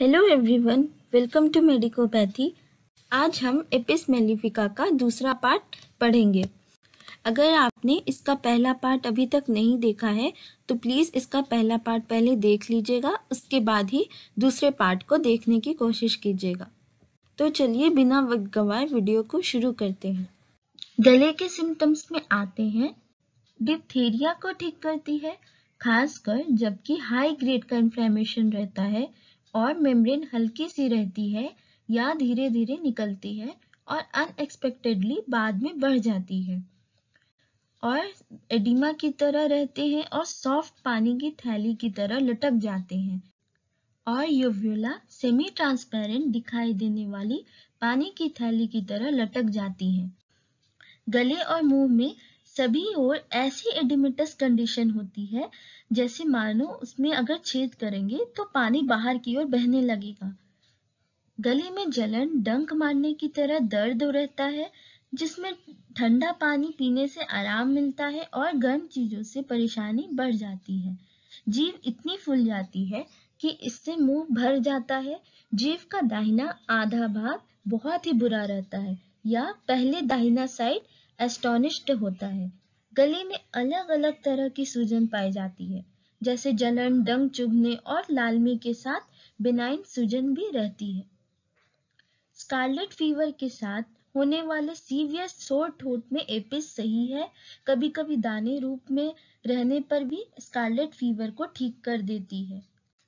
Hello everyone, welcome to Medicopathy. आज हम Apis mellifica का दूसरा पार्ट पढ़ेंगे। अगर आपने इसका पहला पार्ट अभी तक नहीं देखा है तो प्लीज़ इसका पहला पार्ट पहले देख लीजिएगा, उसके बाद ही दूसरे पार्ट को देखने की कोशिश कीजिएगा। तो चलिए बिना वक्त गंवाए वीडियो को शुरू करते हैं। गले के सिम्टम्स में आते हैं, डिप्थीरिया को ठीक करती है, खासकर जबकि हाई ग्रेड का इन्फ्लेमेशन रहता है और मेम्ब्रेन हल्की सी रहती है या धीरे धीरे निकलती है और अनएक्सपेक्टेडली बाद में बढ़ जाती है और एडिमा की तरह रहते हैं और सॉफ्ट पानी की थैली की तरह लटक जाते हैं और यूव्युला सेमी ट्रांसपेरेंट दिखाई देने वाली पानी की थैली की तरह लटक जाती है। गले और मुंह में सभी ओर ऐसी एडिमेटस कंडीशन होती है जैसे मानो उसमें अगर छेद करेंगे तो पानी बाहर की ओर बहने लगेगा। गले में जलन, डंक मारने की तरह दर्द रहता है जिसमें ठंडा पानी पीने से आराम मिलता है और गर्म चीजों से परेशानी बढ़ जाती है। जीभ इतनी फूल जाती है कि इससे मुंह भर जाता है। जीभ का दाहिना आधा भाग बहुत ही बुरा रहता है या पहले दाहिना साइड एस्टोनिश्ड होता है। गले में अलग अलग तरह की सूजन पाई जाती है, जैसे जलन, डंक चुभने और लालमी के साथ बिनाइन सूजन भी रहती है। स्कारलेट फीवर के साथ होने वाले सीवियर सोर थ्रोट में एपिस सही है। कभी कभी दाने रूप में रहने पर भी स्कारलेट फीवर को ठीक कर देती है।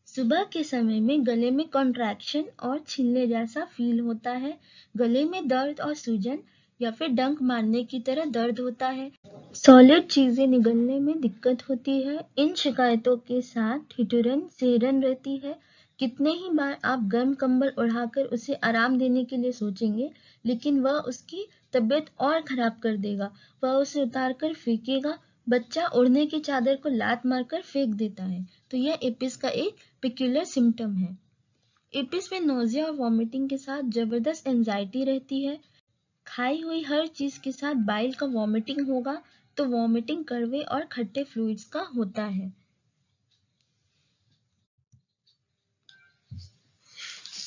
सुबह के समय में गले में कॉन्ट्रैक्शन और छिलने जैसा फील होता है। गले में दर्द और सूजन या फिर डंक मारने की तरह दर्द होता है। सॉलिड चीजें निगलने में दिक्कत होती है। इन शिकायतों के साथ ठिठुरन, सेहरन रहती है। कितने ही बार आप गर्म कंबल उड़ाकर उसे आराम देने के लिए सोचेंगे, लेकिन वह उसकी तबीयत और खराब कर देगा। वह उसे उतार कर फेंकेगा। बच्चा ओढ़ने की चादर को लात मारकर फेंक देता है। तो यह एपिस का एक पेक्यूलर सिम्टम है। एपिस में नोजिया और वॉमिटिंग के साथ जबरदस्त एंजाइटी रहती है। खाई हुई हर चीज के साथ बाइल का वॉमिटिंग होगा, तो वॉमिटिंग कड़वे और खट्टे फ्लूइड्स का होता है।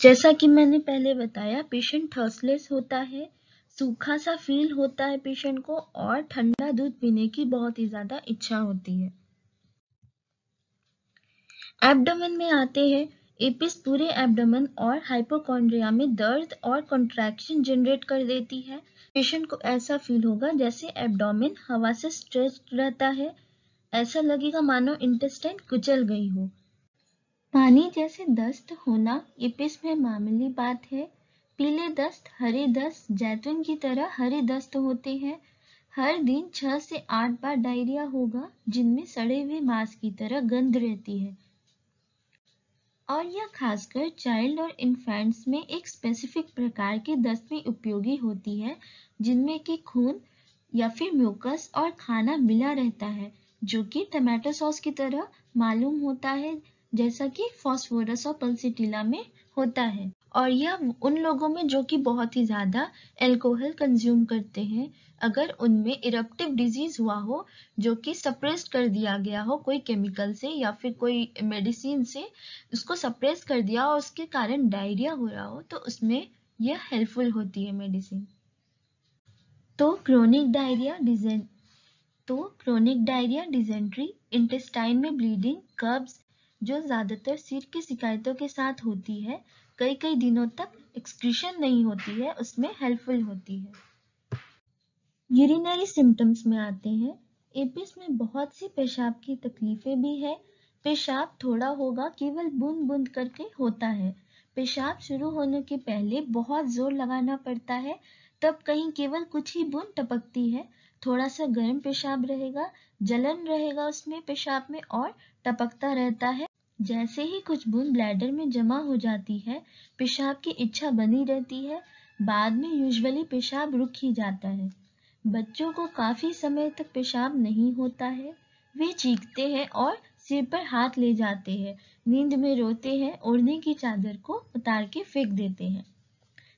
जैसा कि मैंने पहले बताया, पेशेंट थर्स्टलेस होता है, सूखा सा फील होता है पेशेंट को और ठंडा दूध पीने की बहुत ही ज्यादा इच्छा होती है। एब्डोमेन में आते हैं। एपिस पूरे एब्डोमेन और हाइपोकॉन्ड्रिया में दर्द और कॉन्ट्रैक्शन जनरेट कर देती है। पेशेंट को ऐसा फील होगा जैसे एब्डोमेन हवा से स्ट्रेच्ड रहता है। ऐसा लगेगा मानो इंटेस्टाइन कुचल गई हो। पानी जैसे दस्त होना एपिस में मामूली बात है। पीले दस्त, हरे दस्त, जैतून की तरह हरे दस्त होते हैं। हर दिन 6 से 8 बार डायरिया होगा जिनमें सड़े हुए मांस की तरह गंध रहती है और यह खासकर चाइल्ड और इन्फेंट्स में एक स्पेसिफिक प्रकार के दस्त में उपयोगी होती है, जिनमें कि खून या फिर म्यूकस और खाना मिला रहता है, जो कि टमाटो सॉस की तरह मालूम होता है, जैसा कि फॉस्फोरस और पल्सिटिला में होता है। और यह उन लोगों में जो कि बहुत ही ज्यादा अल्कोहल कंज्यूम करते हैं, अगर उनमें इरप्टिव डिजीज हुआ हो जो कि सप्रेस्ड कर दिया गया हो कोई केमिकल से या फिर कोई मेडिसिन से, उसको सप्रेस कर दिया और उसके कारण डायरिया हो रहा हो, तो उसमें यह हेल्पफुल होती है मेडिसिन। तो क्रोनिक डायरिया, डिजेंट्री, इंटेस्टाइन में ब्लीडिंग, कब्ज जो ज्यादातर सिर की शिकायतों के साथ होती है, कई दिनों तक एक्सक्रीशन नहीं होती है, उसमें हेल्पफुल होती है। यूरिनरी सिम्टम्स में आते हैं। एपिस में बहुत सी पेशाब की तकलीफें भी है। पेशाब थोड़ा होगा, केवल बूंद बूंद करके होता है। पेशाब शुरू होने के पहले बहुत जोर लगाना पड़ता है, तब कहीं केवल कुछ ही बूंद टपकती है। थोड़ा सा गर्म पेशाब रहेगा, जलन रहेगा उसमें पेशाब में और टपकता रहता है। जैसे ही कुछ बूंद ब्लैडर में जमा हो जाती है, पेशाब की इच्छा बनी रहती है। बाद में यूजुअली पेशाब रुक ही जाता है। बच्चों को काफी समय तक पेशाब नहीं होता है। वे चीखते हैं और सिर पर हाथ ले जाते हैं, नींद में रोते हैं, ओढ़ने की चादर को उतार के फेंक देते हैं।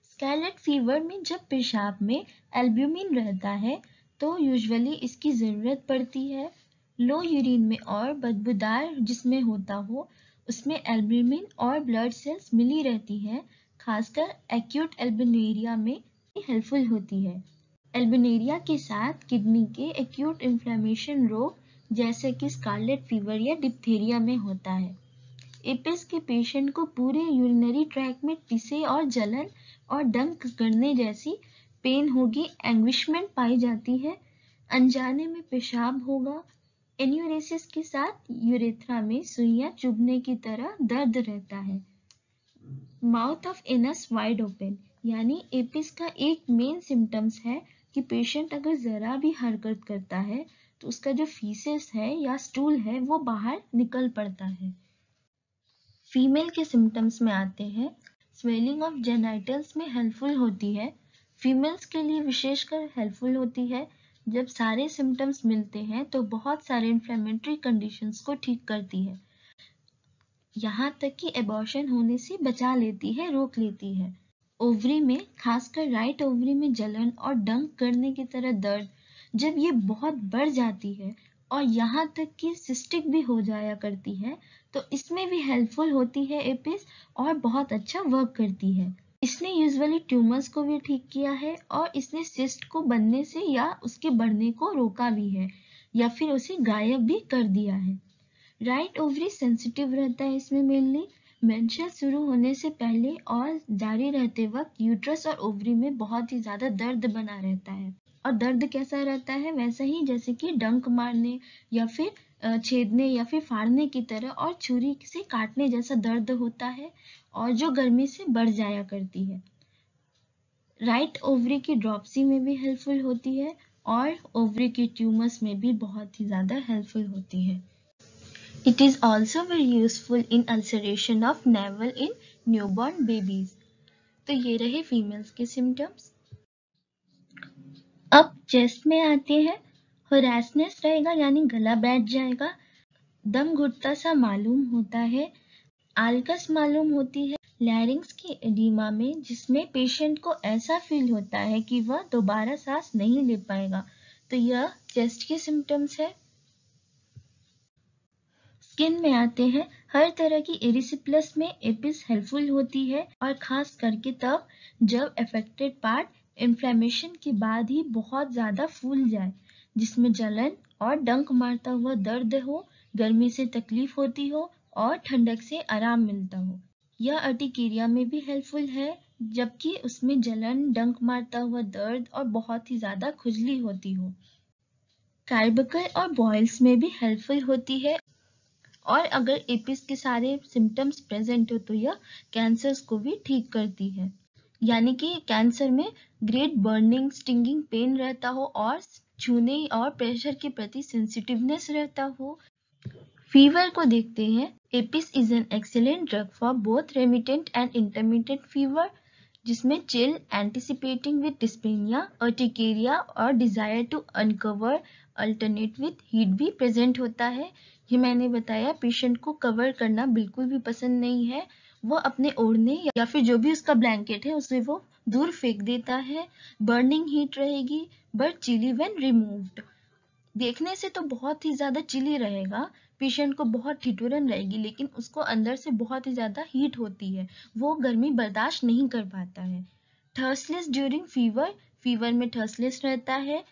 स्कारलेट फीवर में जब पेशाब में एल्ब्यूमिन रहता है तो यूजुअली इसकी जरूरत पड़ती है। लो यूरिन में और बदबूदार जिसमें होता हो उसमें एल्ब्यूमिन और ब्लड सेल्स मिली रहती है, खासकर एक्यूट एल्बुमिनुरिया में हेल्पफुल होती है। एल्बुमिनुरिया के साथ किडनी के एक्यूट इन्फ्लेमेशन रोग जैसे कि स्कारलेट फीवर या डिप्थीरिया में होता है। एपिस के पेशेंट को पूरे यूरिनरी ट्रैक्ट में टिसे और जलन और डंक करने जैसी पेन होगी, एंग्विशमेंट पाई जाती है, अनजाने में पेशाब होगा, एन्यूरेसिस के साथ यूरेथ्रा में सुइयां चुभने की तरह दर्द रहता है। Mouth of anus wide open यानी एपिस का एक मेन सिम्टम्स है कि पेशेंट अगर जरा भी हरकत करता है तो उसका जो फीसेस है या स्टूल है वो बाहर निकल पड़ता है। फीमेल के सिम्टम्स में आते हैं। स्वेलिंग ऑफ जेनाइटल्स में हेल्पफुल होती है। फीमेल्स के लिए विशेषकर हेल्पफुल होती है। जब सारे सिम्टम्स मिलते हैं तो बहुत सारे इन्फ्लेमेटरी कंडीशंस को ठीक करती है, यहाँ तक कि एबॉर्शन होने से बचा लेती है, रोक लेती है। ओवरी में, खासकर राइट ओवरी में जलन और डंक करने की तरह दर्द, जब ये बहुत बढ़ जाती है और यहाँ तक कि सिस्टिक भी हो जाया करती है तो इसमें भी हेल्पफुल होती है एपिस और बहुत अच्छा वर्क करती है। इसने यूजुअली ट्यूमर्स को भी ठीक किया है और इसने सिस्ट को बनने से या उसके बढ़ने को रोका भी है या फिर उसे गायब भी कर दिया है। राइट ओवरी सेंसिटिव रहता है इसमें मेनली। मेंसेस शुरू होने से पहले और जारी रहते वक्त यूट्रस और ओवरी में बहुत ही ज्यादा दर्द बना रहता है और दर्द कैसा रहता है, वैसा ही जैसे कि डंक मारने या फिर छेदने या फिर फाड़ने की तरह और छुरी से काटने जैसा दर्द होता है और जो गर्मी से बढ़ जाया करती है। राइट ओवरी की ड्रॉप्सी में भी हेल्पफुल होती है और ओवरी की ट्यूमर्स में भी बहुत ही ज्यादा हेल्पफुल होती है। It is also very useful in ulceration of navel in newborn babies. तो ये रहे फीमेल्स के सिम्टम्स। अब चेस्ट में आते हैं। हरासनेस रहेगा यानी गला बैठ जाएगा, दम घुटता सा मालूम होता है, आलकस मालूम होती है, लैरिंग्स की एडिमा में जिसमें पेशेंट को ऐसा फील होता है कि वह दोबारा सांस नहीं ले पाएगा, तो यह चेस्ट के सिम्टम्स है। स्किन में आते हैं। हर तरह की एरिसिप्लस में एपिस हेल्पफुल होती है और खास करके तब जब अफेक्टेड पार्ट इन्फ्लेमेशन के बाद ही बहुत ज्यादा फूल जाए, जिसमें जलन और डंक मारता हुआ दर्द हो, गर्मी से तकलीफ होती हो और ठंडक से आराम मिलता हो। यह अर्टिकेरिया में भी हेल्पफुल है, जबकि उसमें जलन, डंक मारता हुआ दर्द और बहुत ही ज्यादा खुजली होती हो। कार्बकल और बॉयल्स में भी हेल्पफुल होती है और अगर एपिस के सारे सिम्टम्स प्रेजेंट हो तो यह कैंसर्स को भी ठीक करती है, यानी कि कैंसर में ग्रेट बर्निंग स्टिंगिंग पेन रहता हो और छूने और प्रेशर के प्रति सेंसिटिवनेस रहता हो। फीवर को देखते हैं। Apis is an excellent drug for both remittent and intermittent fever, जिसमें chill, anticipating with dyspnoea, urticaria और desire to uncover alternate with heat भी प्रेजेंट होता है। ये मैंने बताया, पेशेंट को कवर करना बिल्कुल भी पसंद नहीं है, वो अपने ओढ़ने या फिर जो भी उसका ब्लैंकेट है उसे वो दूर फेंक देता है। बर्निंग हीट रहेगी बट चिली व्हेन रिमूव्ड। देखने से तो बहुत ही ज्यादा चिली रहेगा, पेशेंट को बहुत ठिठुरन रहेगी, लेकिन उसको अंदर से बहुत ही ज्यादा हीट होती है, वो गर्मी बर्दाश्त नहीं कर पाता है। थर्सलेस ड्यूरिंग फीवर, फीवर में थर्सलेस रहता है,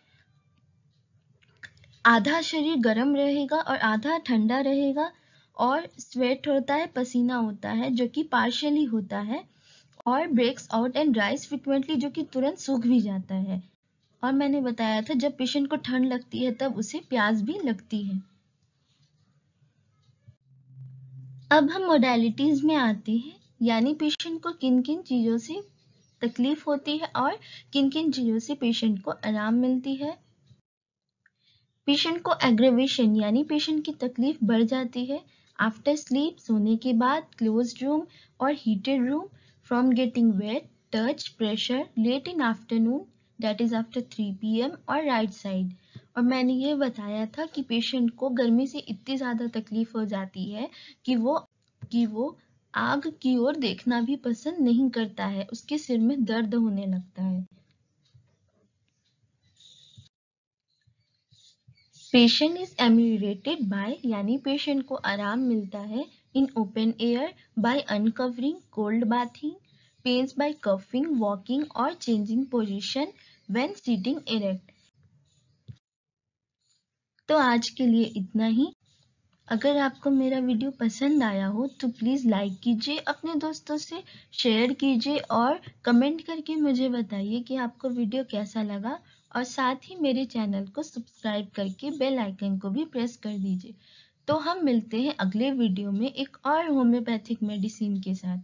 आधा शरीर गर्म रहेगा और आधा ठंडा रहेगा और स्वेट होता है, पसीना होता है जो कि पार्शियली होता है और breaks out and dries frequently, जो कि तुरंत सूख भी जाता है। और मैंने बताया था जब पेशेंट को ठंड लगती है तब उसे प्यास भी लगती है। अब हम मोडालिटीज में आते हैं, यानी पेशेंट को किन किन चीजों से तकलीफ होती है और किन किन चीजों से पेशेंट को आराम मिलती है। पेशेंट को एग्रेवेशन यानी पेशेंट की तकलीफ बढ़ जाती है आफ्टर स्लीप, सोने के बाद, क्लोज्ड रूम और heated room, from getting wet, touch, pressure, late in afternoon that is after 3 PM और राइट साइड। और मैंने ये बताया था कि पेशेंट को गर्मी से इतनी ज़्यादा तकलीफ हो जाती है कि वो आग की ओर देखना भी पसंद नहीं करता है, उसके सिर में दर्द होने लगता है। पेशेंट इज एम्यूरेटेड बाय यानी पेशेंट को आराम मिलता है in open air by uncovering, cold bathing, pains by cuffing, walking or changing position when sitting erect. तो आज के लिए इतना ही। अगर आपको मेरा वीडियो पसंद आया हो तो प्लीज़ लाइक कीजिए, अपने दोस्तों से शेयर कीजिए और कमेंट करके मुझे बताइए कि आपको वीडियो कैसा लगा, और साथ ही मेरे चैनल को सब्सक्राइब करके बेल आइकन को भी प्रेस कर दीजिए। तो हम मिलते हैं अगले वीडियो में एक और होम्योपैथिक मेडिसिन के साथ।